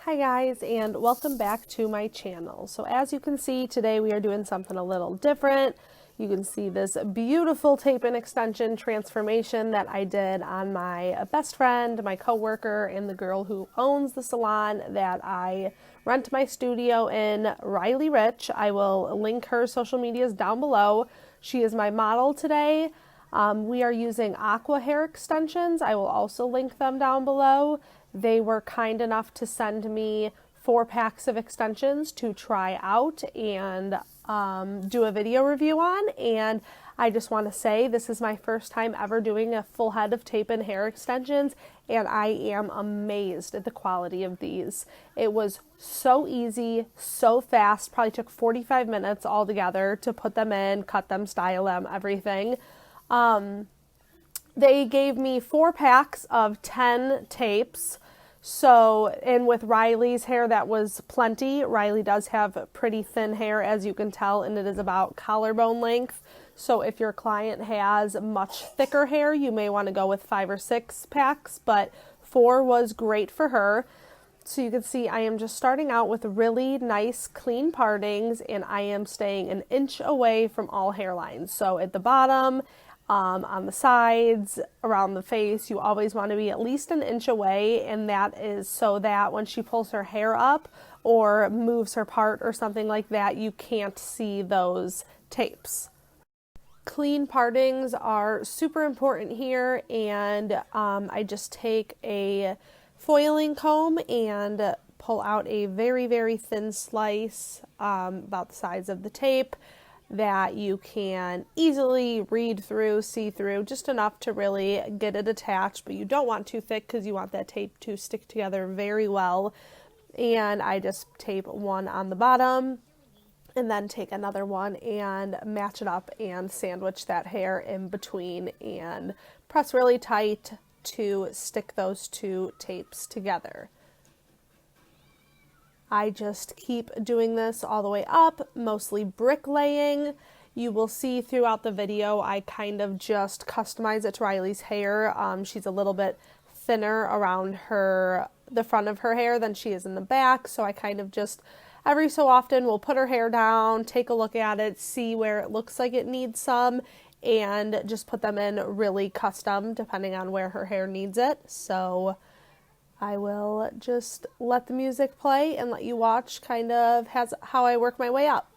Hi guys, and welcome back to my channel. So as you can see, today we are doing something a little different. You can see this beautiful tape and extension transformation that I did on my best friend, my coworker, and the girl who owns the salon that I rent my studio in, Rylie Rich. I will link her social medias down below. She is my model today. We are using AQUA Hair extensions. I will also link them down below. They were kind enough to send me 4 packs of extensions to try out and do a video review on. And I just want to say this is my first time ever doing a full head of tape and hair extensions, and I am amazed at the quality of these. It was so easy, so fast, probably took 45 minutes altogether to put them in, cut them, style them, everything. They gave me 4 packs of 10 tapes. So, and with Rylie's hair, that was plenty. Rylie does have pretty thin hair, as you can tell, and it is about collarbone length. So if your client has much thicker hair, you may want to go with 5 or 6 packs, but 4 was great for her. So you can see I am just starting out with really nice clean partings, and I am staying an inch away from all hairlines. So at the bottom, on the sides, around the face, you always want to be at least an inch away, and that is so that when she pulls her hair up or moves her part or something like that, you can't see those tapes. Clean partings are super important here, and I just take a foiling comb and pull out a very, very thin slice about the size of the tape that you can easily read through, see through, just enough to really get it attached, but you don't want too thick because you want that tape to stick together very well. And I just tape one on the bottom and then take another one and match it up and sandwich that hair in between and press really tight to stick those 2 tapes together. I just keep doing this all the way up, mostly bricklaying. You will see throughout the video, I kind of just customize it to Rylie's hair. She's a little bit thinner around the front of her hair than she is in the back, so I kind of just every so often will put her hair down, take a look at it, see where it looks like it needs some, and just put them in really custom depending on where her hair needs it. So I will just let the music play and let you watch kind of how I work my way up.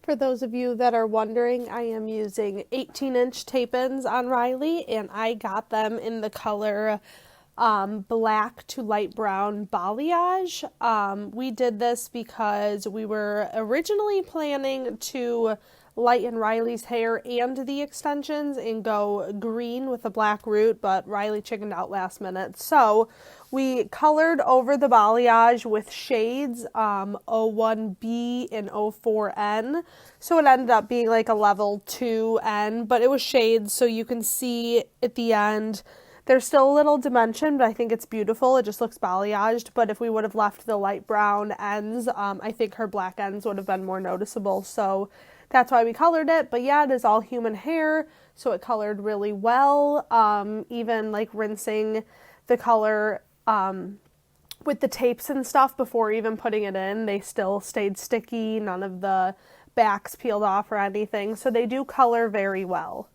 For those of you that are wondering, I am using 18-inch tape-ins on Rylie, and I got them in the color black to light brown balayage. We did this because we were originally planning to lighten Rylie's hair and the extensions and go green with a black root, but Rylie chickened out last minute. So we colored over the balayage with shades 01B and 04N. So it ended up being like a level 2N, but it was shades, so you can see at the end there's still a little dimension, but I think it's beautiful. It just looks balayaged, but if we would have left the light brown ends, I think her black ends would have been more noticeable, so that's why we colored it. But yeah, it is all human hair, so it colored really well. Even like rinsing the color with the tapes and stuff before even putting it in, they still stayed sticky. None of the backs peeled off or anything, so they do color very well.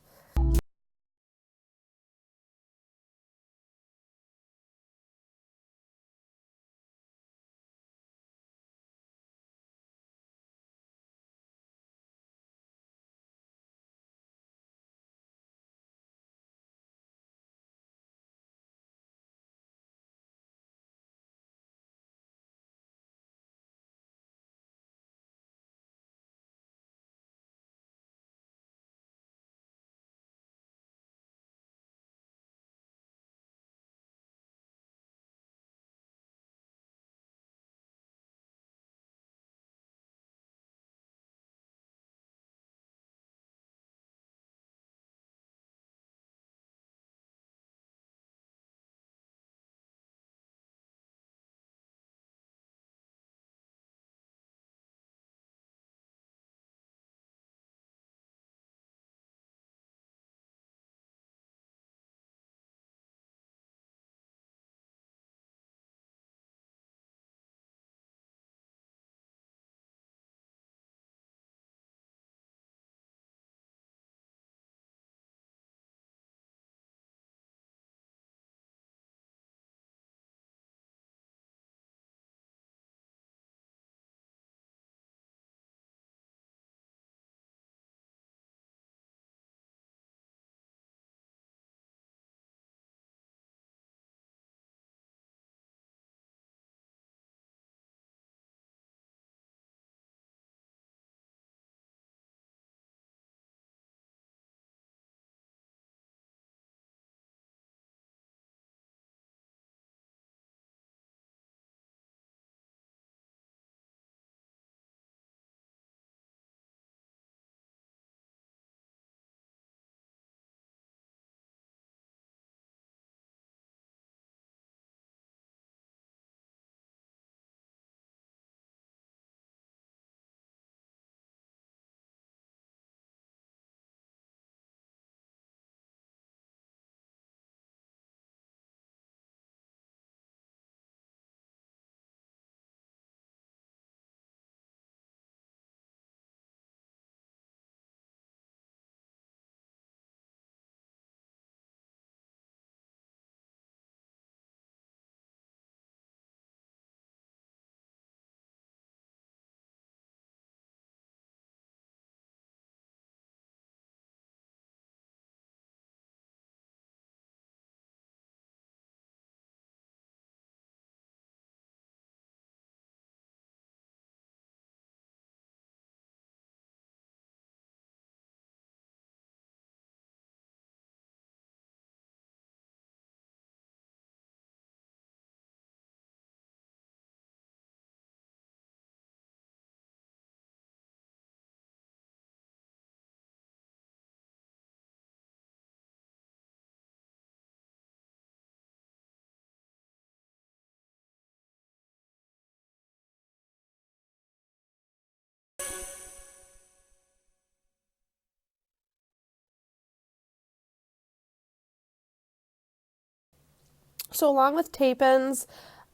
So along with tape-ins,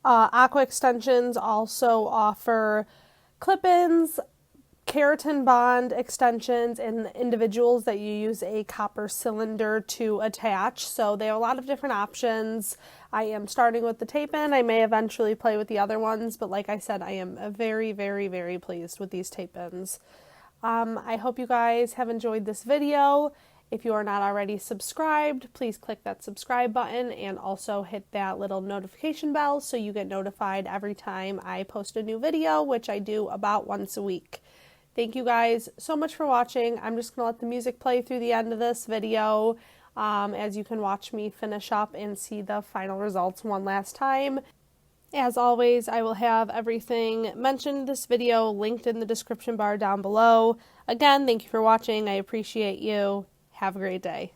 AQUA Extensions also offer clip-ins, keratin bond extensions, and individuals that you use a copper cylinder to attach. So they have a lot of different options. I am starting with the tape-in. I may eventually play with the other ones, but like I said, I am very, very, very pleased with these tape-ins. I hope you guys have enjoyed this video. If you are not already subscribed, please click that subscribe button and also hit that little notification bell so you get notified every time I post a new video, which I do about once a week. Thank you guys so much for watching. I'm just going to let the music play through the end of this video as you can watch me finish up and see the final results one last time. As always, I will have everything mentioned in this video linked in the description bar down below. Again, thank you for watching. I appreciate you. Have a great day.